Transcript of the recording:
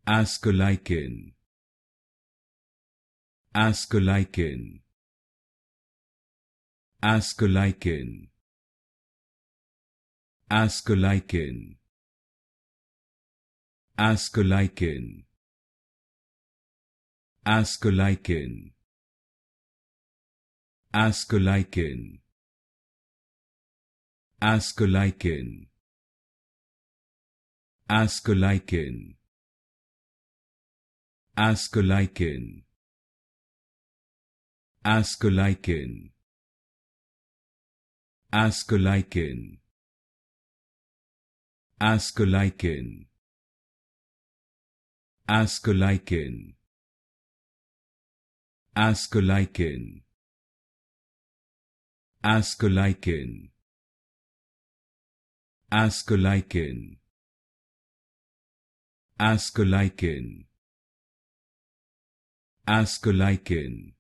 Ascolichen, Ascolichen, Ascolichen, Ascolichen, Ascolichen, Ascolichen, Ascolichen, Ascolichen, Ascolichen, Ascolichen, Ascolichen, Ascolichen, Ascolichen, Ascolichen, Ascolichen, Ascolichen, Ascolichen, Ascolichen, Ascolichen,